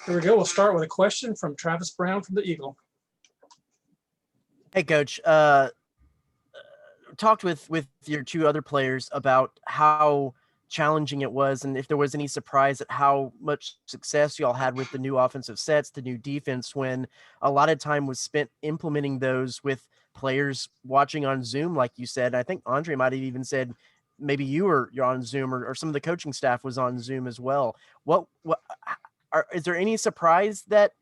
Here we go. We'll start with a question from Travis Brown from the Eagle. Hey, Coach. Talked with your two other players about how challenging it was and if there was any surprise at how much success y'all had with the new offensive sets, the new defense, when a lot of time was spent implementing those with players watching on Zoom, like you said. I think Andre might have even said maybe you're on Zoom or some of the coaching staff was on Zoom as well. Is there any surprise that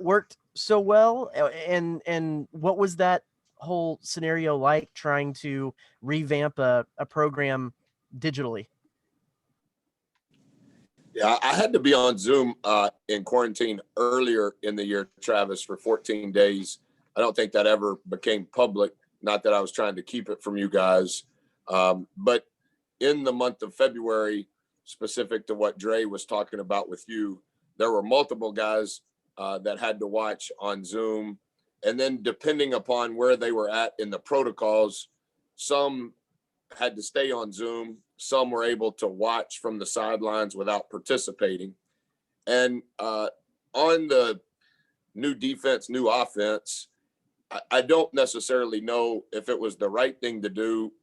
worked so well? And what was that whole scenario like trying to revamp a program digitally? Yeah, I had to be on Zoom in quarantine earlier in the year, Travis, for 14 days. I don't think that ever became public. Not that I was trying to keep it from you guys. But in the month of February, specific to what Dre was talking about with you, there were multiple guys that had to watch on Zoom. And then depending upon where they were at in the protocols, some had to stay on Zoom. Some were able to watch from the sidelines without participating. And on the new defense, new offense, I don't necessarily know if it was the right thing to do,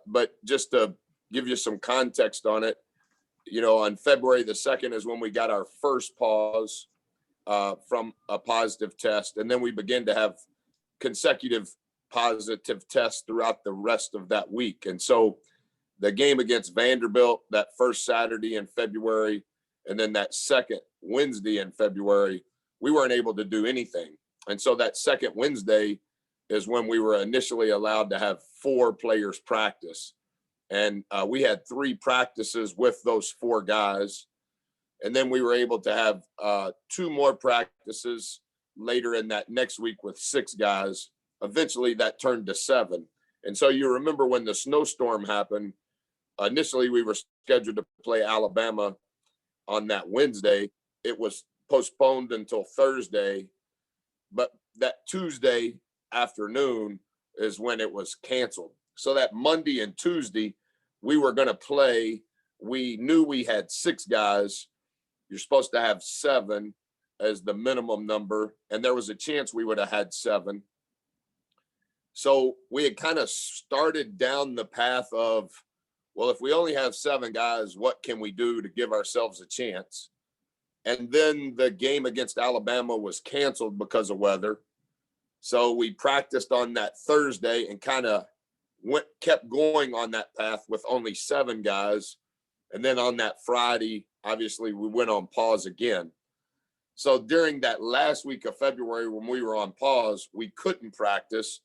but just to give you some context on it, on February the 2nd is when we got our first pause from a positive test. And then we began to have consecutive positive tests throughout the rest of that week. And so the game against Vanderbilt, that first Saturday in February, and then that second Wednesday in February, we weren't able to do anything. And so that second Wednesday is when we were initially allowed to have 4 players practice. And we had 3 practices with those 4 guys. And then we were able to have 2 more practices later in that next week with 6 guys. Eventually that turned to 7. And so you remember when the snowstorm happened, initially we were scheduled to play Alabama on that Wednesday. It was postponed until Thursday, but that Tuesday afternoon is when it was canceled. So that Monday and Tuesday we were going to play. We knew we had 6 guys. You're supposed to have 7 as the minimum number, and there was a chance we would have had 7. So we had kind of started down the path of, well, if we only have 7 guys, what can we do to give ourselves a chance? And then the game against Alabama was canceled because of weather. So we practiced on that Thursday and kind of kept going on that path with only 7 guys. And then on that Friday, obviously we went on pause again. So during that last week of February, when we were on pause, we couldn't practice.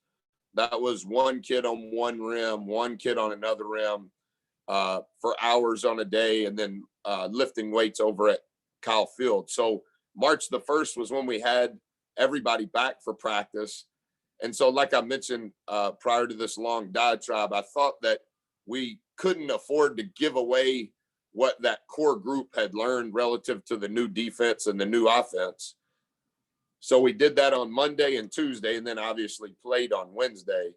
That was 1 kid on one rim, 1 kid on another rim for hours on a day, and then lifting weights over at Kyle Field. So March the 1st was when we had everybody back for practice. And so like I mentioned prior to this long diatribe, I thought that we couldn't afford to give away what that core group had learned relative to the new defense and the new offense. So we did that on Monday and Tuesday, and then obviously played on Wednesday.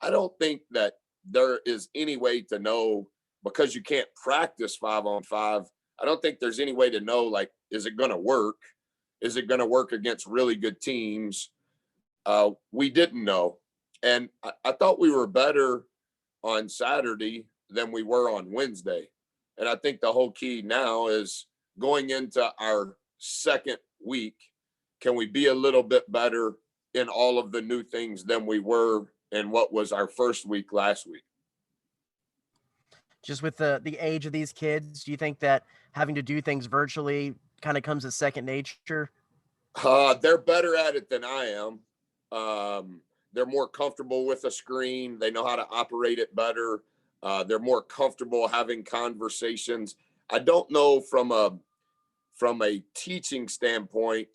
I don't think that there is any way to know, because you can't practice 5-on-5. I don't think there's any way to know, like, is it going to work? Is it going to work against really good teams? We didn't know. And I thought we were better on Saturday than we were on Wednesday. And I think the whole key now is going into our second week, can we be a little bit better in all of the new things than we were in what was our first week last week? Just with the age of these kids, do you think that having to do things virtually kind of comes as second nature? They're better at it than I am. They're more comfortable with a screen. They know how to operate it better. They're more comfortable having conversations. I don't know from a teaching standpoint,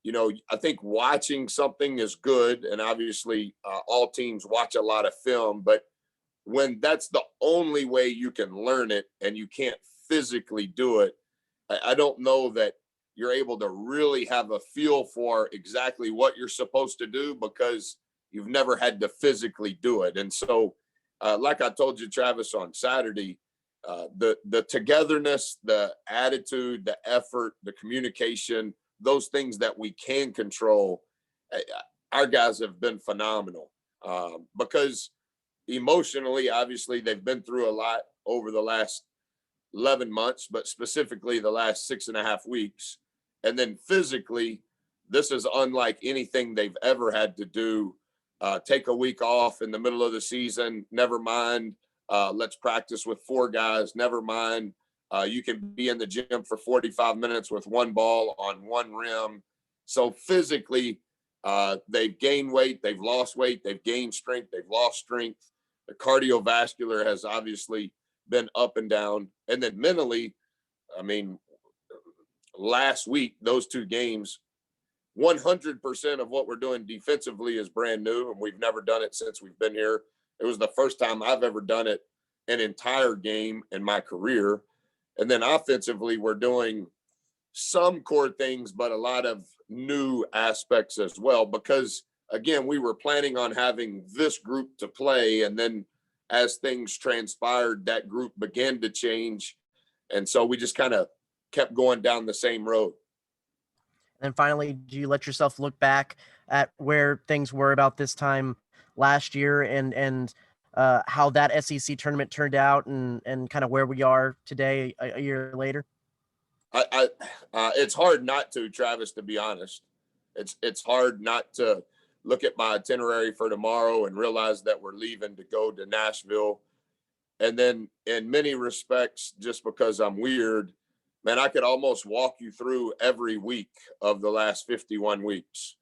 I think watching something is good. And obviously all teams watch a lot of film, but when that's the only way you can learn it and you can't physically do it, I don't know that you're able to really have a feel for exactly what you're supposed to do because you've never had to physically do it. And so, like I told you, Travis, on Saturday, the togetherness, the attitude, the effort, the communication, those things that we can control, our guys have been phenomenal, because emotionally, obviously, they've been through a lot over the last 11 months, but specifically the last 6.5 weeks. And then physically, this is unlike anything they've ever had to do. Take a week off in the middle of the season, never mind. Let's practice with 4 guys, never mind. You can be in the gym for 45 minutes with 1 ball on 1 rim. So physically, they've gained weight, they've lost weight, they've gained strength, they've lost strength. The cardiovascular has obviously been up and down. And then mentally, I mean, last week, those 2 games, 100% of what we're doing defensively is brand new, and we've never done it since we've been here. It was the first time I've ever done it an entire game in my career. And then offensively, we're doing some core things, but a lot of new aspects as well, because again, we were planning on having this group to play. And then as things transpired, that group began to change. And so we just kind of kept going down the same road. And finally, do you let yourself look back at where things were about this time last year and how that SEC tournament turned out and kind of where we are today a year later? It's hard not to, Travis, to be honest. It's hard not to look at my itinerary for tomorrow and realize that we're leaving to go to Nashville. And then in many respects, just because I'm weird, man, I could almost walk you through every week of the last 51 weeks,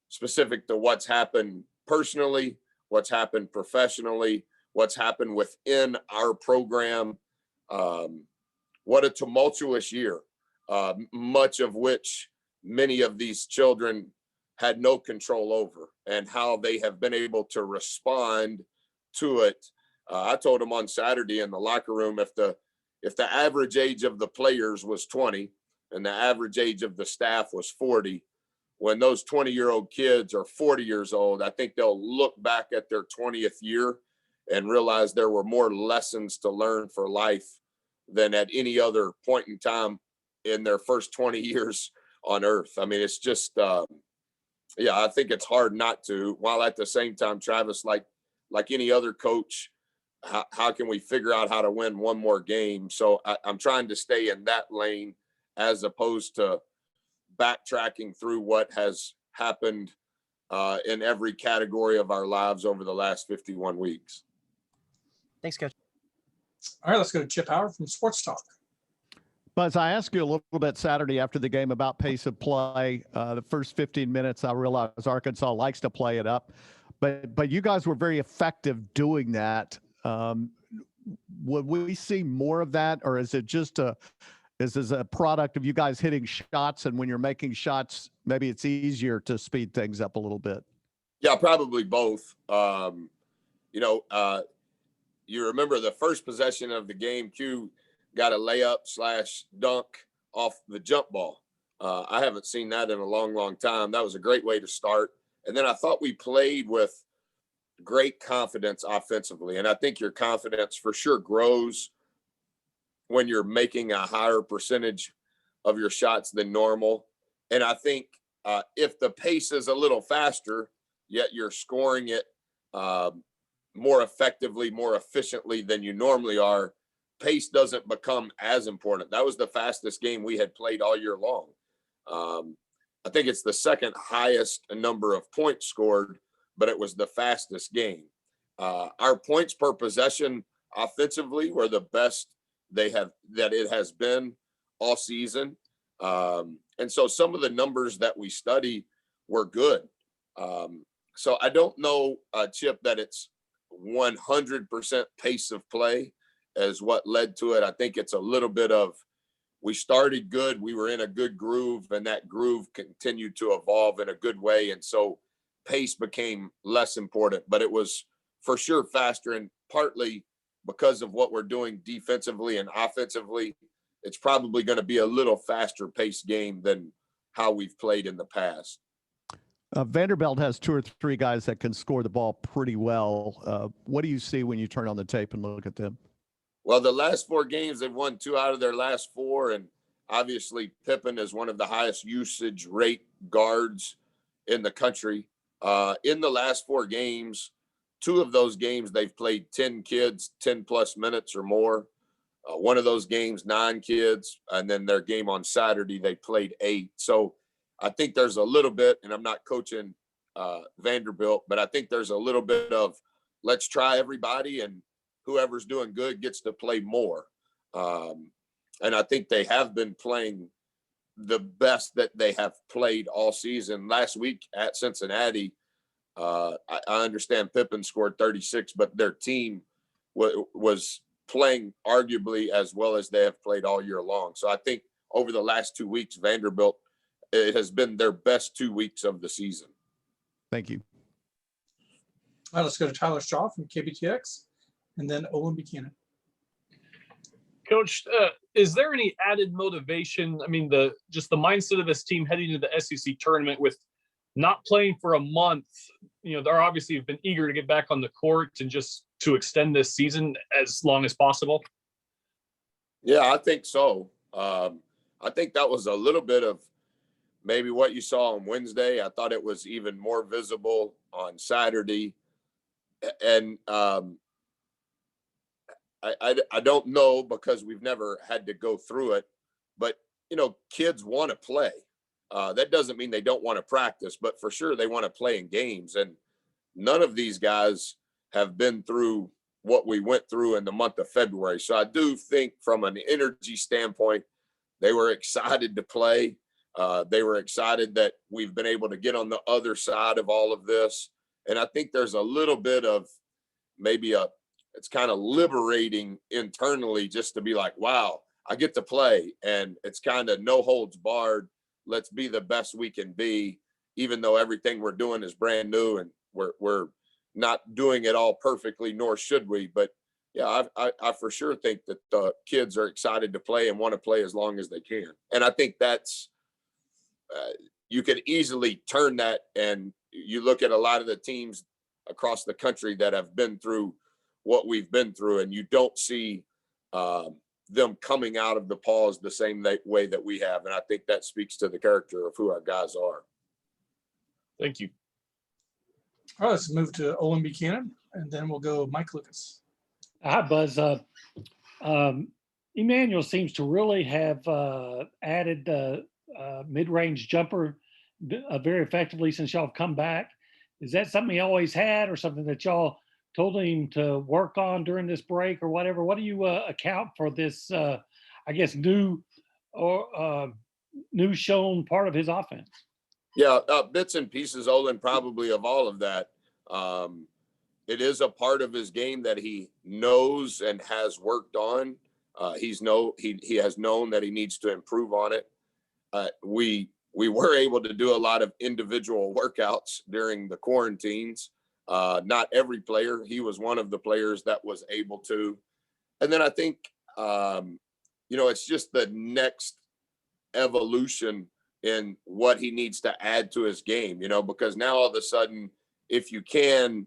specific to what's happened personally, what's happened professionally, what's happened within our program. What a tumultuous year, much of which many of these children had no control over, and how they have been able to respond to it. I told them on Saturday in the locker room, if the average age of the players was 20 and the average age of the staff was 40, when those 20-year-old kids are 40 years old, I think they'll look back at their 20th year and realize there were more lessons to learn for life than at any other point in time in their first 20 years on earth. I mean, it's just, I think it's hard not to, while at the same time, Travis, like any other coach, how can we figure out how to win one more game? So I'm trying to stay in that lane as opposed to backtracking through what has happened in every category of our lives over the last 51 weeks. Thanks, Coach. All right, let's go to Chip Howard from Sports Talk. Buzz, I asked you a little bit Saturday after the game about pace of play. The first 15 minutes, I realized Arkansas likes to play it up, but you guys were very effective doing that. Would we see more of that, or is it just is this a product of you guys hitting shots, and when you're making shots, maybe it's easier to speed things up a little bit? Yeah, probably both. You remember the first possession of the game, Q got a layup/dunk off the jump ball. I haven't seen that in a long, long time. That was a great way to start. And then I thought we played with great confidence offensively. And I think your confidence for sure grows when you're making a higher percentage of your shots than normal. And I think if the pace is a little faster, yet you're scoring it more effectively, more efficiently than you normally are, pace doesn't become as important. That was the fastest game we had played all year long. I think it's the second highest number of points scored, but it was the fastest game. Our points per possession offensively were the best that it has been all season. And so some of the numbers that we study were good. So I don't know, Chip, that it's 100% pace of play as what led to it. I think it's a little bit of, we started good, we were in a good groove, and that groove continued to evolve in a good way. And so pace became less important, but it was for sure faster, and partly because of what we're doing defensively and offensively, it's probably going to be a little faster paced game than how we've played in the past. Vanderbilt has 2 or 3 guys that can score the ball pretty well. What do you see when you turn on the tape and look at them? Well, the last 4 games, they've won 2 out of their last 4. And Obviously, Pippen is one of the highest usage rate guards in the country. In the last 4 games, 2 of those games, they've played 10 kids, 10 plus minutes or more. One of those games, 9 kids. And then their game on Saturday, they played 8. So I think there's a little bit, and I'm not coaching Vanderbilt, but I think there's a little bit of let's try everybody, and whoever's doing good gets to play more. And I think they have been playing the best that they have played all season. Last week at Cincinnati, I understand Pippen scored 36, but their team was playing arguably as well as they have played all year long. So I think over the last 2 weeks, Vanderbilt, it has been their best 2 weeks of the season. Thank you. All right, let's go to Tyler Shaw from KBTX, and then Olin Buchanan. Coach, is there any added motivation? I mean, just the mindset of this team heading into the SEC tournament with not playing for a month. You know, they're obviously have been eager to get back on the court and just to extend this season as long as possible. Yeah, I think so. I think that was a little bit of maybe what you saw on Wednesday. I thought it was even more visible on Saturday. And I don't know because we've never had to go through it, but, you know, kids want to play. That doesn't mean they don't want to practice, but for sure they want to play in games. And none of these guys have been through what we went through in the month of February. So I do think from an energy standpoint, they were excited to play. They were excited that we've been able to get on the other side of all of this. And I think there's a little bit of maybe it's kind of liberating internally just to be like, wow, I get to play. And it's kind of no holds barred. Let's be the best we can be, even though everything we're doing is brand new and we're not doing it all perfectly, nor should we. But yeah, I for sure think that the kids are excited to play and want to play as long as they can. And I think that's, you could easily turn that, and you look at a lot of the teams across the country that have been through what we've been through, and you don't see them coming out of the pause the same way that we have. And I think that speaks to the character of who our guys are. Thank you. All right, let's move to Olin Buchanan, and then we'll go Mike Lucas. Hi, Buzz. Emmanuel seems to really have added the mid-range jumper very effectively since y'all have come back. Is that something he always had, or something that y'all told him to work on during this break or whatever? What do you account for this, I guess, new shown part of his offense? Yeah, bits and pieces, Olin, probably of all of that. It is a part of his game that he knows and has worked on. He has known that he needs to improve on it. We were able to do a lot of individual workouts during the quarantines. Not every player. He was one of the players that was able to. And then I think, it's just the next evolution in what he needs to add to his game, because now all of a sudden, if you can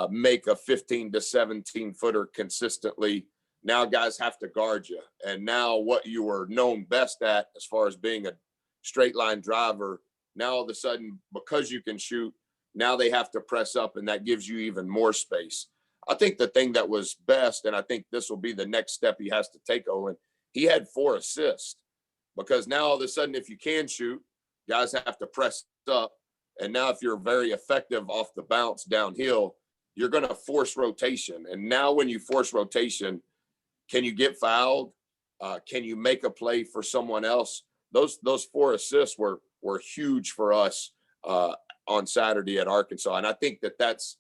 make a 15 to 17 footer consistently, now guys have to guard you. And now what you were known best at as far as being a straight line driver, now all of a sudden, because you can shoot, now they have to press up, and that gives you even more space. I think the thing that was best, and I think this will be the next step he has to take, Olin, he had 4 assists, because now all of a sudden, if you can shoot, guys have to press up. And now if you're very effective off the bounce downhill, you're going to force rotation. And now when you force rotation, can you get fouled? Can you make a play for someone else? Those 4 assists were huge for us on Saturday at Arkansas. And I think that's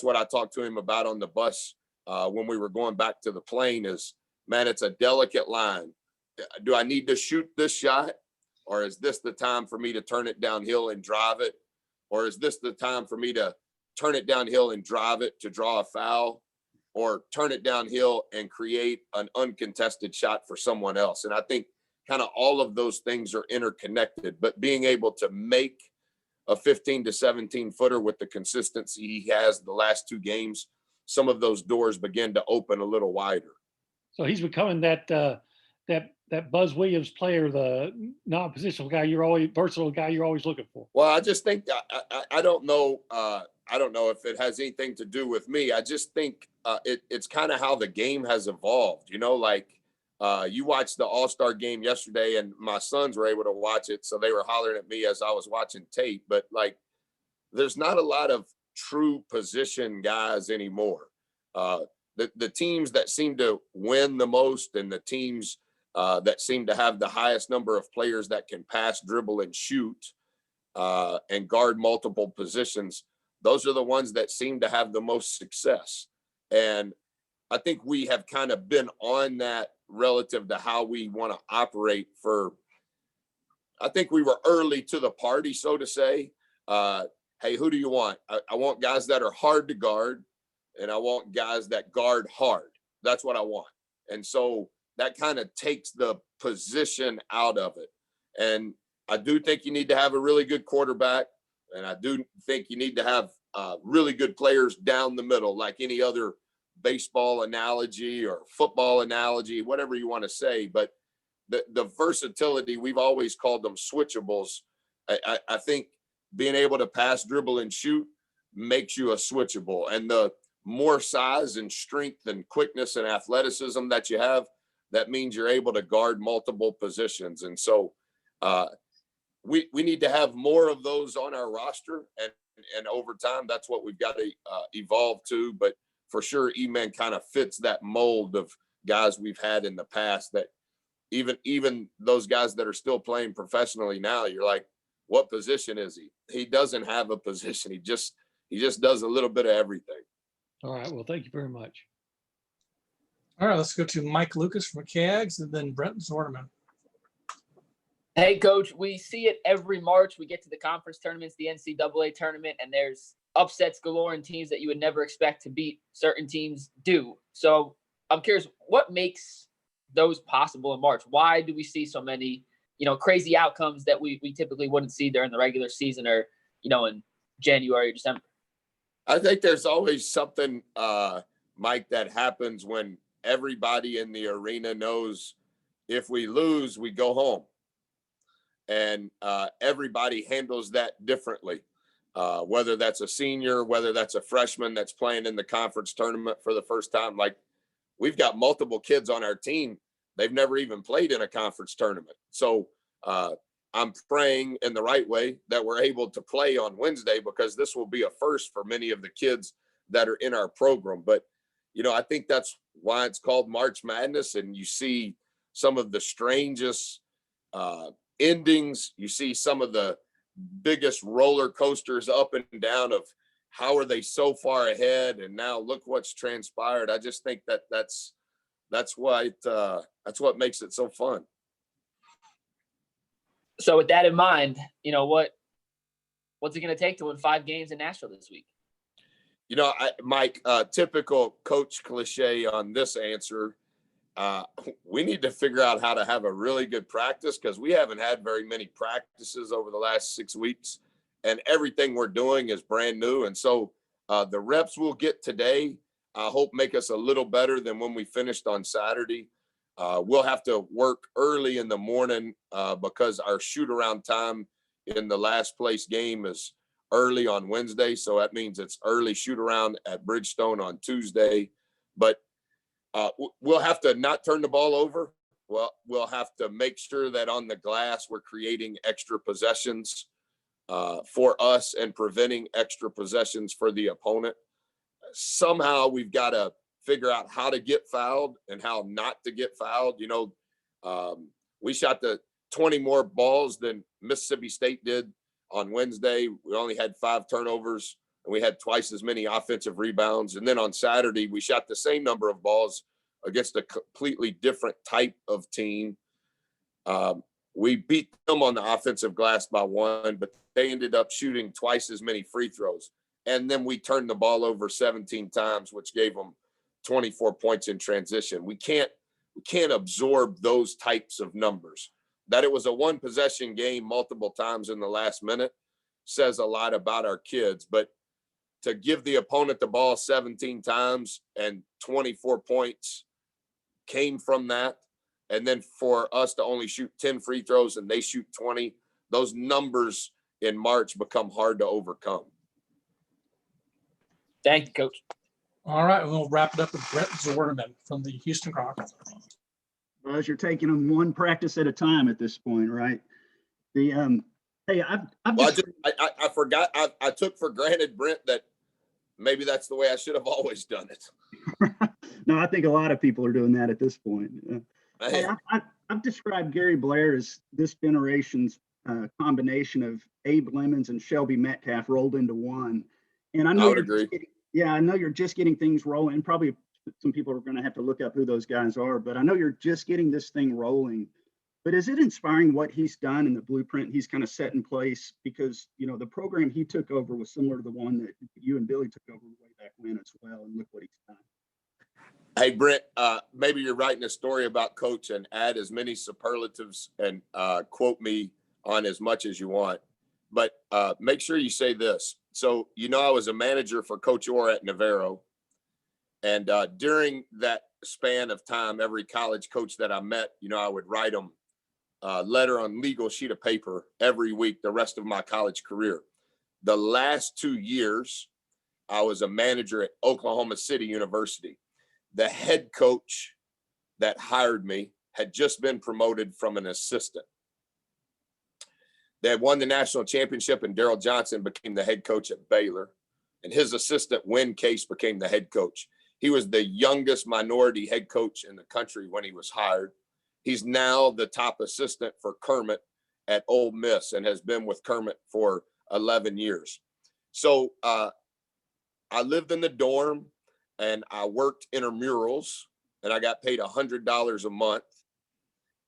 what I talked to him about on the bus when we were going back to the plane is, man, it's a delicate line. Do I need to shoot this shot? Or is this the time for me to turn it downhill and drive it? Or is this the time for me to turn it downhill and drive it to draw a foul? Or turn it downhill and create an uncontested shot for someone else? And I think kind of all of those things are interconnected, but being able to make a 15 to 17 footer with the consistency he has the last 2 games, some of those doors begin to open a little wider. So he's becoming that that Buzz Williams player, the non-positional guy versatile guy you're always looking for? Well, I just think I don't know. I don't know if it has anything to do with me. I just think it's kind of how the game has evolved. You watched the All-Star game yesterday, and my sons were able to watch it, so they were hollering at me as I was watching tape. But there's not a lot of true position guys anymore. The teams that seem to win the most, and the teams that seem to have the highest number of players that can pass, dribble, and shoot, and guard multiple positions, those are the ones that seem to have the most success. And I think we have kind of been on that relative to how we want to operate I think we were early to the party, so to say. Hey, who do you want? I want guys that are hard to guard, and I want guys that guard hard. That's what I want. And so that kind of takes the position out of it. And I do think you need to have a really good quarterback. And I do think you need to have really good players down the middle, like any other baseball analogy or football analogy, whatever you want to say. But the versatility, we've always called them switchables. I think being able to pass, dribble, and shoot makes you a switchable. And the more size and strength and quickness and athleticism that you have, that means you're able to guard multiple positions. And so we need to have more of those on our roster. And over time, that's what we've got to evolve to. But for sure, E-Man kind of fits that mold of guys we've had in the past, that even those guys that are still playing professionally now, you're like, what position is he? He doesn't have a position. He just does a little bit of everything. All right. Well, thank you very much. All right, let's go to Mike Lucas from CAGS and then Brent Zorneman. Hey, Coach, we see it every March. We get to the conference tournaments, the NCAA tournament, and there's upsets galore and teams that you would never expect to beat. Certain teams do. So I'm curious, what makes those possible in March? Why do we see so many, crazy outcomes that we typically wouldn't see during the regular season or, in January or December? I think there's always something, Mike, that happens when everybody in the arena knows if we lose, we go home. And everybody handles that differently, whether that's a senior, whether that's a freshman that's playing in the conference tournament for the first time. Like, we've got multiple kids on our team. They've never even played in a conference tournament. So I'm praying in the right way that we're able to play on Wednesday, because this will be a first for many of the kids that are in our program. But, I think that's why it's called March Madness. And you see some of the strangest endings. You see some of the biggest roller coasters up and down of how are they so far ahead, and now look what's transpired. I just think that's what makes it so fun. So with that in mind, what's it going to take to win 5 games in Nashville this week? Mike, typical coach cliche on this answer. We need to figure out how to have a really good practice, because we haven't had very many practices over the last 6 weeks, and everything we're doing is brand new. And so the reps we'll get today, I hope, make us a little better than when we finished on Saturday. We'll have to work early in the morning because our shoot around time in the last place game is early on Wednesday. So that means it's early shoot around at Bridgestone on Tuesday. But we'll have to not turn the ball over. Well, we'll have to make sure that on the glass we're creating extra possessions for us and preventing extra possessions for the opponent. Somehow we've got to figure out how to get fouled and how not to get fouled. We shot the 20 more balls than Mississippi State did on Wednesday. We only had 5 turnovers, and we had twice as many offensive rebounds. And then on Saturday, we shot the same number of balls against a completely different type of team. We beat them on the offensive glass by 1, but they ended up shooting twice as many free throws. And then we turned the ball over 17 times, which gave them 24 points in transition. We can't absorb those types of numbers. That it was a 1-possession game multiple times in the last minute says a lot about our kids. But to give the opponent the ball 17 times and 24 points came from that, And then for us to only shoot 10 free throws and they shoot 20, those numbers in March become hard to overcome. Thank you, Coach. All right, we'll wrap it up with Brett Zorneman from the Houston Rockets. Buzz, you're taking them one practice at a time at this point, right? The hey, I forgot. I took for granted, Brent, that maybe that's the way I should have always done it. No, I think a lot of people are doing that at this point. Hey, I've described Gary Blair as this generation's combination of Abe Lemons and Shelby Metcalf rolled into one. And I know I would agree. I know you're just getting things rolling. Probably some people are going to have to look up who those guys are, but I know you're just getting this thing rolling. But is it inspiring what he's done and the blueprint he's kind of set in place? Because, you know, the program he took over was similar to the one that you and Billy took over way back when as well. And look what he's done. Hey, Brent, maybe you're writing a story about Coach and add as many superlatives and quote me on as much as you want. But make sure you say this. So, you know, I was a manager for Coach Orr at Navarro. And during that span of time, every college coach that I met, you know, I would write them a letter on legal sheet of paper every week the rest of my college career. The last 2 years, I was a manager at Oklahoma City University. The head coach that hired me had just been promoted from an assistant. They had won the national championship, and Daryl Johnson became the head coach at Baylor, and his assistant, Wynn Case, became the head coach. He was the youngest minority head coach in the country when he was hired. He's now the top assistant for Kermit at Ole Miss and has been with Kermit for 11 years. So I lived in the dorm and I worked intramurals and I got paid $100 a month.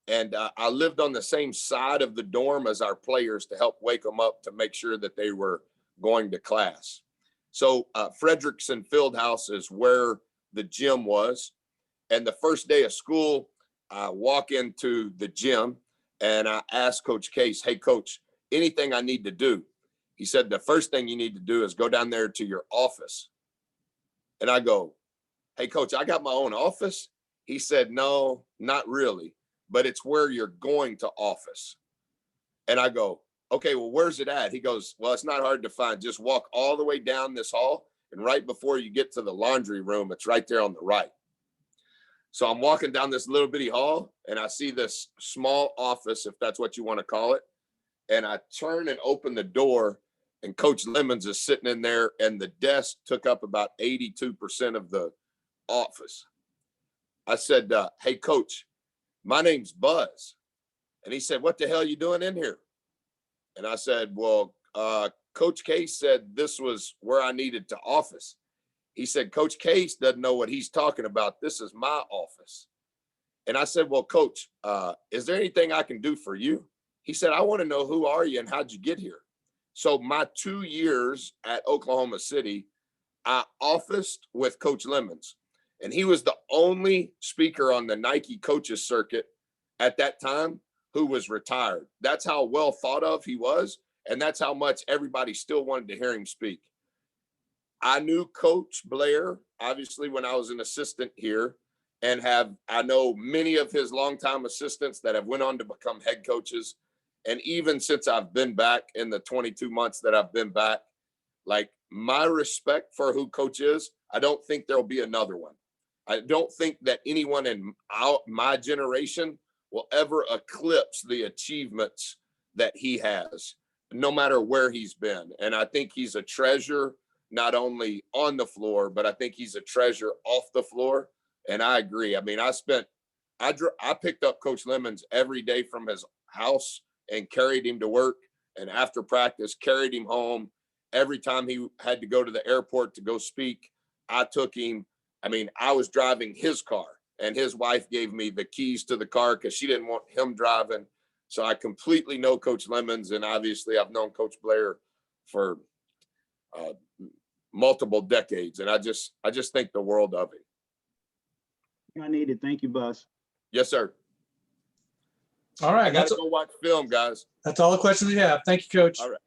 And I lived on the same side of the dorm as our players to help wake them up to make sure that they were going to class. So Frederickson Fieldhouse is where the gym was. And the first day of school, I walk into the gym and I asked Coach Case, hey, Coach, anything I need to do? He said, the first thing you need to do is go down there to your office. And I go, hey, Coach, I got my own office. He said, no, not really, but it's where you're going to office. And I go, okay, well, where's it at? He goes, well, it's not hard to find. Just walk all the way down this hall. And right before you get to the laundry room, it's right there on the right. So I'm walking down this little bitty hall and I see this small office, if that's what you want to call it. And I turn and open the door and Coach Lemons is sitting in there and the desk took up about 82% of the office. I said, hey, Coach, my name's Buzz. And he said, what the hell are you doing in here? And I said, well, Coach Case said this was where I needed to office. He said, Coach Case doesn't know what he's talking about. This is my office. And I said, well, Coach, is there anything I can do for you? He said, I want to know who are you and how'd you get here? So my 2 years at Oklahoma City, I officed with Coach Lemons. And he was the only speaker on the Nike coaches circuit at that time who was retired. That's how well thought of he was. And that's how much everybody still wanted to hear him speak. I knew Coach Blair, obviously, when I was an assistant here, and I know many of his longtime assistants that have went on to become head coaches. And even since I've been back in the 22 months that I've been back, like my respect for who Coach is, I don't think there'll be another one. I don't think that anyone in my generation will ever eclipse the achievements that he has, no matter where he's been. And I think he's a treasure, not only on the floor, but I think he's a treasure off the floor. And I agree. I mean, I picked up Coach Lemons every day from his house and carried him to work. And after practice, carried him home. Every time he had to go to the airport to go speak, I took him. I mean, I was driving his car and his wife gave me the keys to the car because she didn't want him driving. So I completely know Coach Lemons. And obviously I've known Coach Blair for multiple decades. And I just think the world of him. I needed. Thank you, Buzz. Yes, sir. All right. I got to go watch film, guys. That's all the questions we have. Thank you, Coach. All right.